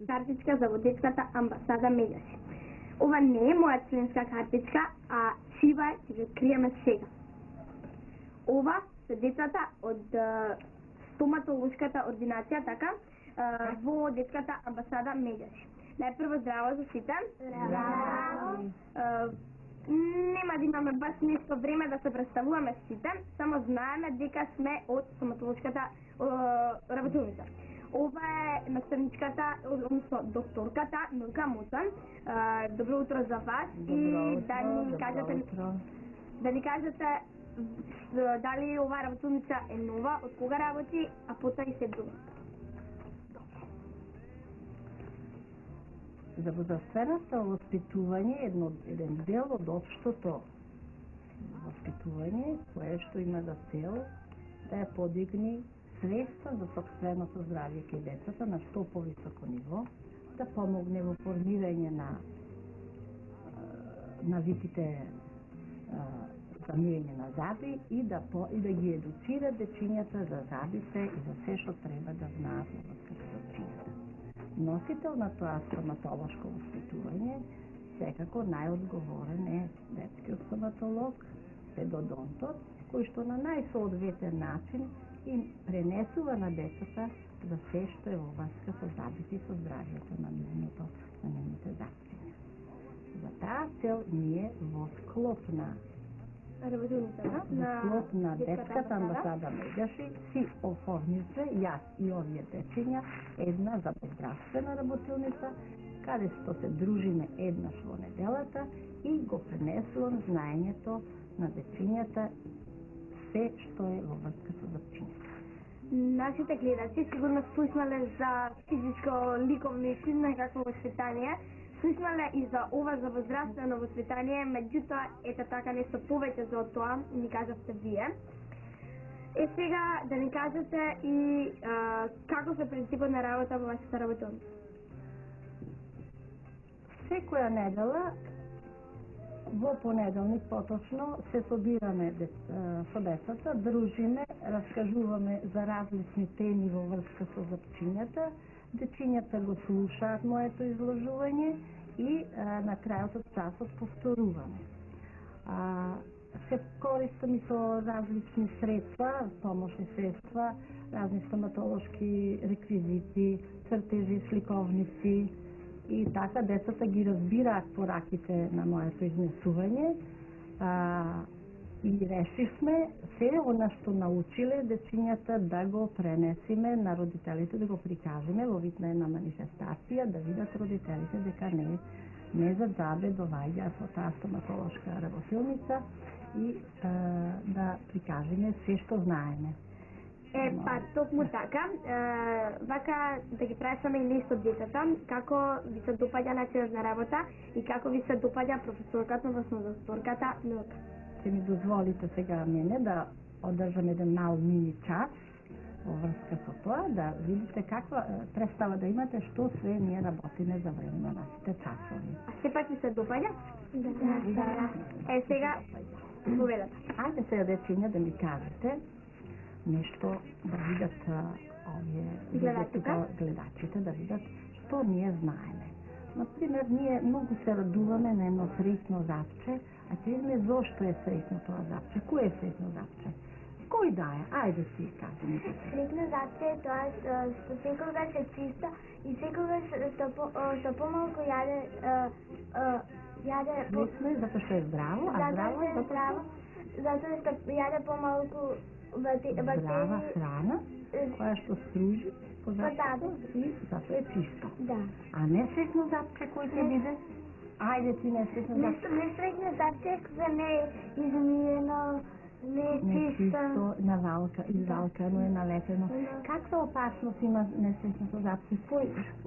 Картичка за во детската амбасада Медјаши. Ова не е моја членска картичка, а чива ќе ги откриеме сега. Ова се децата од стоматолошката ординација, така, во детската амбасада Медјаши. Најпрво здраво за сите. Здраво. Нема да имаме баш нешто време да се представуваме сите, само знаеме дека сме од стоматолошката работилница. Ова е наставничката, односно докторката Милка Муцан. Добро утро за вас и да ни кажете дали оваа работилница е нова, од кога работи, а потоа и се друго. За возрастеното воспитување е еден дел од општото воспитување, кое што има за цел да ја подигни свеста за сопственото здравје кај децата на што повисоко ниво, да помогне во формирање на навиките за мирење на заби и да ги едуцира дечињата за забите и за се што треба да знаат во врска со забчињата. Носител на тоа стоматолошко воспитување, секако најодговорен е детскиот стоматолог, педодонтот, кој што на најсоодветен начин им пренесува на децата за се што е во врска со забите и со здравјето на нивните забчиња. За таа цел ние во склоп на детската амбасада Медјаши си оформивме, јас и овие дечиња, една забоздравствена работилница, каде што се дружиме еднаш во неделата и го пренесувам знаењето на дечињата се што е во врска со забчињата. Нашите гледачи сигурно слушнале за физичко-ликовно и некакво воспитание, слушнале и за ова за возрастено воспитание, меѓутоа, ете така нешто повеќе за тоа ни кажавте вие. Сега да ни кажете и како се принципот на работа во вашата работилница? Секоја недела, во понеделник поточно, се собираме со децата, дружиме, раскажуваме за различни теми во врска со забчињата, дечињата го слушаат моето изложување и на крајот од часот повторуваме. Се користам и со различни средства, помошни средства, разни стоматолошки реквизити, цртежи, сликовници и така децата ги разбираат пораките на моето изнесување и решивме се она што научиле дечињата да го пренесиме на родителите, да го прикажеме во вид на една манифестација, да видат родителите дека не за џабе доваѓаат во таа стоматолошка работилница и да прикажеме се што знаеме. Па токму така, вака да ги прашаме и нешто децата, како ви се допаѓа начинот на работа и како ви се допаѓа професорката, односно докторката Милка. Ќе ми дозволите сега мене да одржам еден мал мини час во врска со тоа, да видите каква представа да имате што све ние работиме за време на нашите часови. А сепак ви се допаѓа? Да. Сега, поведете. Ајде сега дечиња да ми кажете нешто да видат гледачите, да видат што ние знаеме. Например, ние многу се радуваме на едно среќно запче, а ќе видиме зошто е среќно тоа запче. Кој е среќно запче? Кој да е? Ајде си кажем. Среќно запче е тоа што секогаш е чисто и секогаш што помалку јаде Мисле, затоа што е здраво, а здраво е затоа што јаде помалку здрава храна, која што стружи по запчето и затоа е чисто. Да. А не среќно запче кој ќе биде? Ајде ти не среќно запче. Не среќно запче кој не е измиено, не е чисто. Извалкано е налепено. Каква опасност има несреќното запче?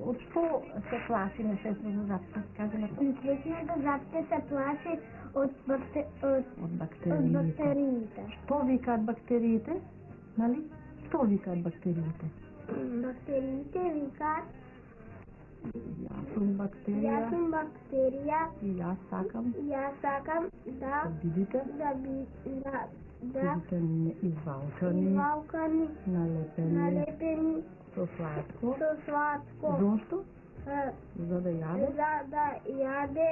Од што се плаши несреќното запче? Несреќното запче се плаши од бактериите. Што викаат бактериите? Нали? Што викаат бактериите? Бактериите викаат Јас сум бактерија. И јас сакам да бидите извалкани, налепени со сладко. Зошто? за да јаде, за да јаде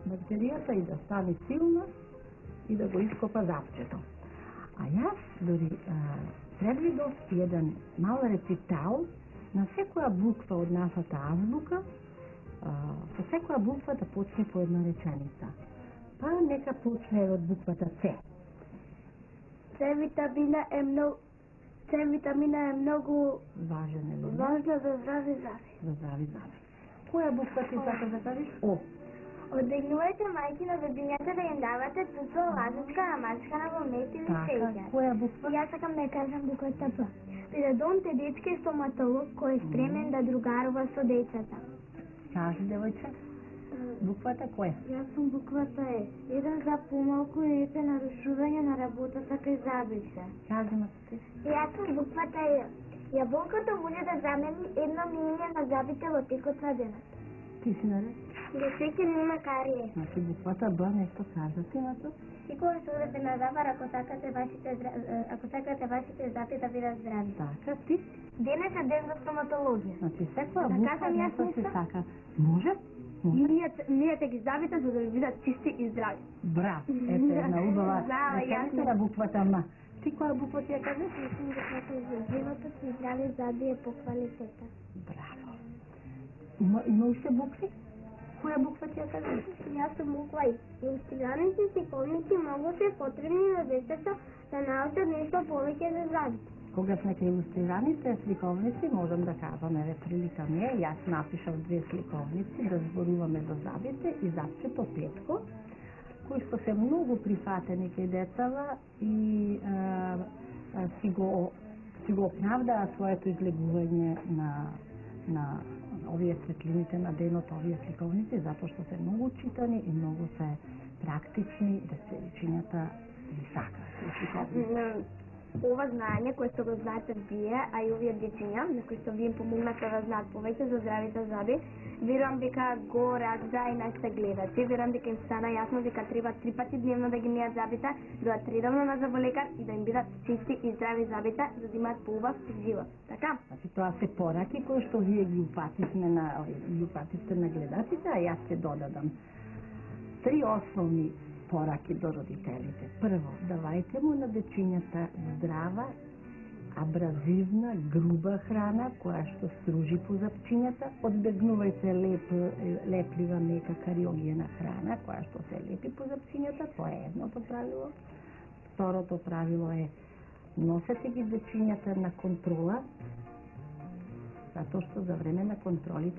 бактеријата и да стане силна и да го ископа запчето. А јас дори предвидов еден мал рецитал на секоја буква од нашата азбука, со секоја буква да почне по една реченица. Па нека почне од буквата С. С витамина е многу Важен елемент важна за здрави заби. за здрави заби. Која буква ти сакаш да кажеш? О. Одегнувајте мајки на бебињата да им давате туцва, лазачка, намачкана во мед или Така, шеќер. која буква? Јас сакам да кажам буквата П. Педодонт е детски стоматолог кој е стремен да другарува со децата. Кажи, девојче. Буквата која? Јас сум буквата Е. Еден за помалку и се нарушување на работата кај забите. Кажи, Матите. Јас сум буквата Е. Јаболката може да замени едно миење на забите во текот на денот. Ти си наред? Да секој нема карие. Значи буквата Б нешто кажа ти на тоа? И кога се одете на забар, ако сакате вашите заби да бидат здрави. Така, ти? Денес е ден за стоматологија. Значи секоја Да буква кажам јас нешто се нешто? сака. Може? Миете ги забите за да ви бидат чисти и здрави. Браво, ето една убава Знала, реченица јасно. на буквата М. Ти која буква ти ја кажеш? Јас сум буквата за животот и здрави заби е по квалитета. Браво. Има уште букви? Која буква ти ја кажеш? Јас сум буква И. Инстиганици и стиковници многу се потребни на детето да научат нешто повеќе за забите. Кога сме кај илустрираните сликовници, можам да кажам, еве прилика ми е, јас напишав 2 сликовници да зборуваме за забите и запчето Петко, кои што се многу прифатени кај децава и си го оправдаа своето излегување на овие светлините на денот, овие сликовници, затоа што се многу читани и многу се практични, дечињата ги сакаат тие сликовници. Ова знаење кое што го знаете вие, а и овие дечиња, на кои што ви им помогнате да знаат повеќе за здравите заби, верувам дека го разда и нашите гледачи. Верувам дека им стана јасно дека треба 3 пати дневно да ги мијат забите, да одат редовно на заболекар и да им бидат чисти и здрави забите, за да имаат поубав живот. Така? Значи тоа се пораки кои што вие ги упативте на гледачите, а јас ќе додадам 3 основни пораки до родителите. Прво, давајте му на дечињата здрава, абразивна, груба храна, која што стружи по запчињата. Одбегнувајте леплива, мека, кариогена храна, која што се лепи по запчињата. Тоа е едното правило. Второто правило е носете ги дечињата на контрола, затоа што за време на контролите